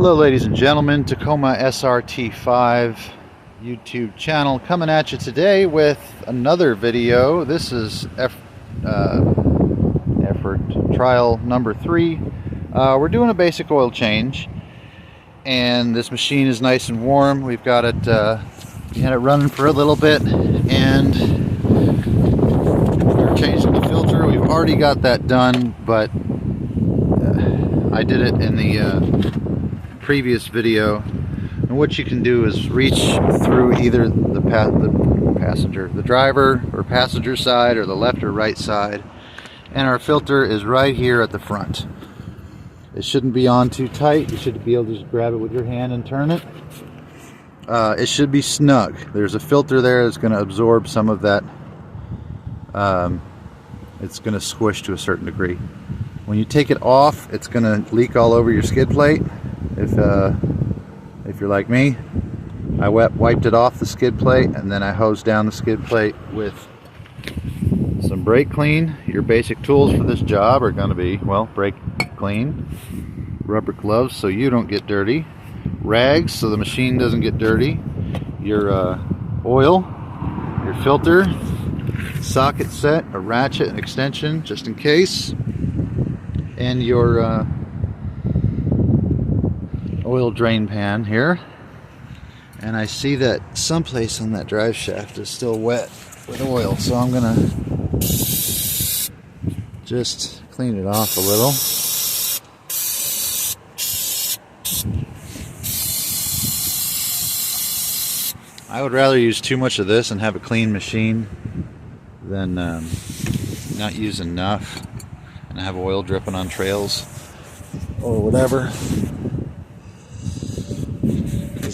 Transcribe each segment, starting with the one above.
Hello ladies and gentlemen, Tacoma SRT5 YouTube channel coming at you today with another video. This is effort trial number 3. We're doing a basic oil change and this machine is nice and warm. We've got it, we had it running for a little bit and we're changing the filter. We've already got that done, but I did it in the previous video, and what you can do is reach through either the driver or passenger side, or the left or right side, and our filter is right here at the front. It shouldn't be on too tight. You should be able to just grab it with your hand and turn it. It should be snug. There's a filter there that's going to absorb some of that. It's going to squish to a certain degree. When you take it off, it's going to leak all over your skid plate. If you're like me, I wiped it off the skid plate, and then I hosed down the skid plate with some brake clean. Your basic tools for this job are going to be, well, brake clean, rubber gloves so you don't get dirty, rags so the machine doesn't get dirty, your oil, your filter, socket set, a ratchet and extension just in case, and your oil drain pan here. And I see that someplace on that drive shaft is still wet with oil, so I'm gonna just clean it off a little. I would rather use too much of this and have a clean machine than not use enough and have oil dripping on trails or whatever.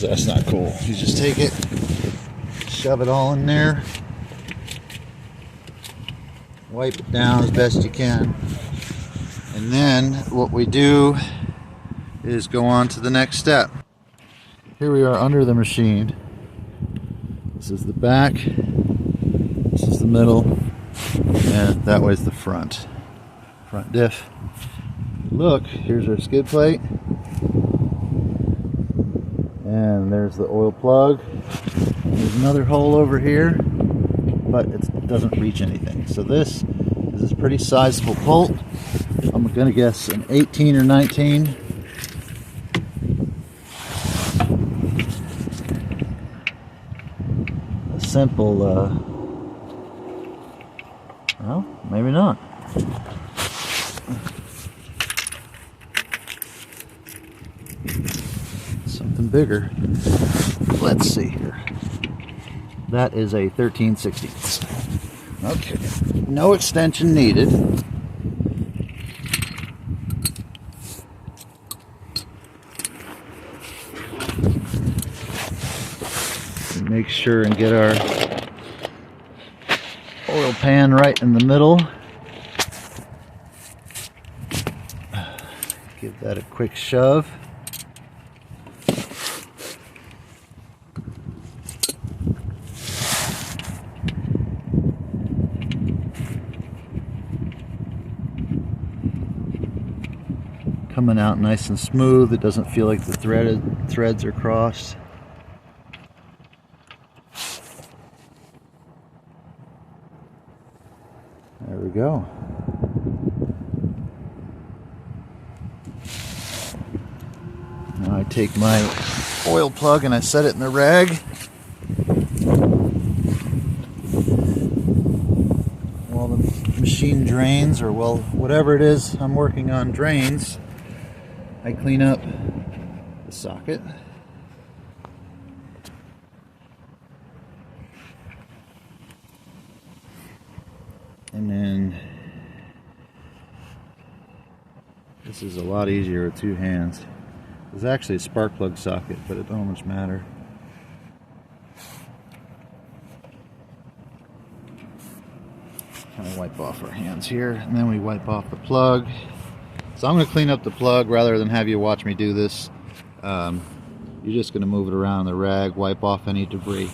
That's not cool. You just take it, shove it all in there, wipe it down as best you can, and then what we do is go on to the next step. Here we are under the machine. This is the back, this is the middle, and that way's the front diff. Look, here's our skid plate. And there's the oil plug. There's another hole over here, but it doesn't reach anything. So this is a pretty sizable bolt. I'm gonna guess an 18 or 19. A simple, well, maybe not. Something bigger. Let's see here. That is a 13/16. Okay, no extension needed. Make sure and get our oil pan right in the middle. Give that a quick shove. Coming out nice and smooth. It doesn't feel like the threads are crossed. There we go. Now I take my oil plug and I set it in the rag. While the machine drains, or well, whatever it is I'm working on drains, I clean up the socket. And then this is a lot easier with two hands. It's actually a spark plug socket, but it don't much matter. Kind of wipe off our hands here, and then we wipe off the plug. So I'm going to clean up the plug rather than have you watch me do this. You're just going to move it around the rag, wipe off any debris.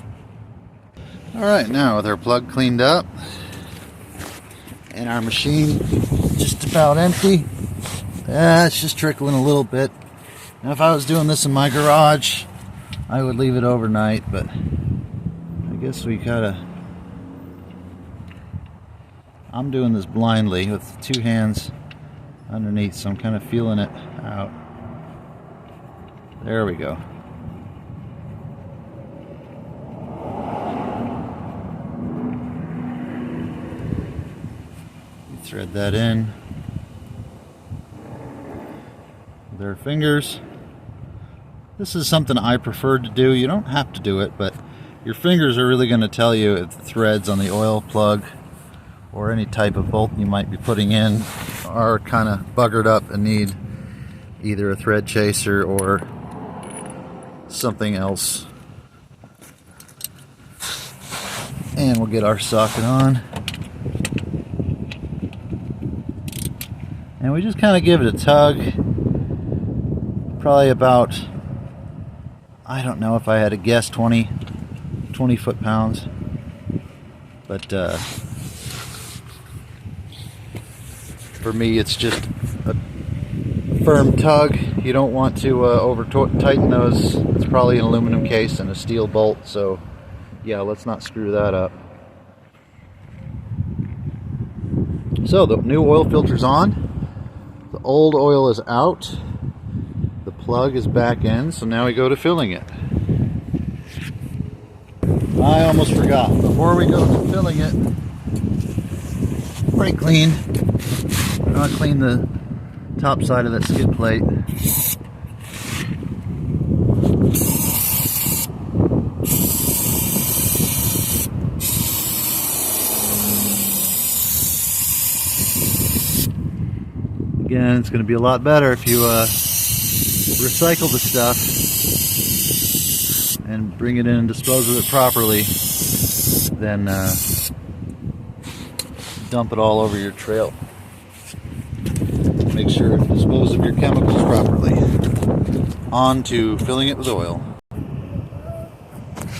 Alright, now with our plug cleaned up and our machine just about empty, it's just trickling a little bit. Now if I was doing this in my garage, I would leave it overnight, but I guess we gotta... I'm doing this blindly with 2 hands underneath, so I'm kind of feeling it out. There we go. You thread that in with our fingers. This is something I prefer to do. You don't have to do it, but your fingers are really going to tell you if the threads on the oil plug or any type of bolt you might be putting in are kind of buggered up and need either a thread chaser or something else. And we'll get our socket on. And we just kind of give it a tug. Probably about, I don't know if I had to guess, 20 foot-pounds. But for me, it's just a firm tug. You don't want to over tighten those. It's probably an aluminum case and a steel bolt, so yeah, let's not screw that up. So the new oil filter's on. The old oil is out. The plug is back in, so now we go to filling it. I almost forgot. Before we go to filling it, brake clean. I'll clean the top side of that skid plate. Again, it's going to be a lot better if you recycle the stuff and bring it in and dispose of it properly than dump it all over your trail. Make sure to dispose of your chemicals properly. On to filling it with oil.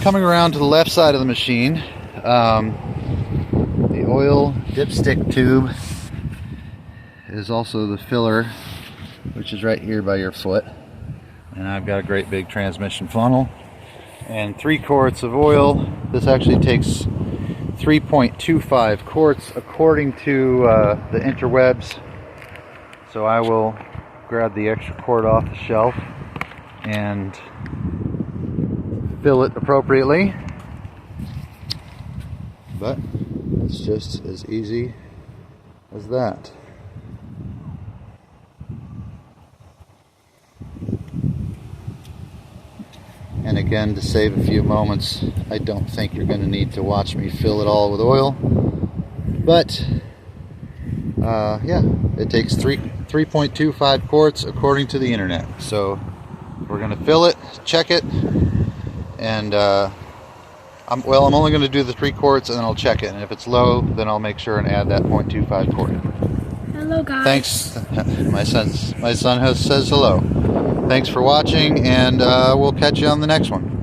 Coming around to the left side of the machine, the oil dipstick tube is also the filler, which is right here by your foot. And I've got a great big transmission funnel and 3 quarts of oil. This actually takes 3.25 quarts according to the interwebs. So I will grab the extra quart off the shelf and fill it appropriately. But it's just as easy as that. And again, to save a few moments, I don't think you're going to need to watch me fill it all with oil. But yeah, it takes 3.25 quarts according to the internet. So we're going to fill it, check it, and I'm only going to do the 3 quarts and then I'll check it. And if it's low, then I'll make sure and add that 0.25 quart. Hello guys. Thanks. My son says hello. Thanks for watching, and we'll catch you on the next one.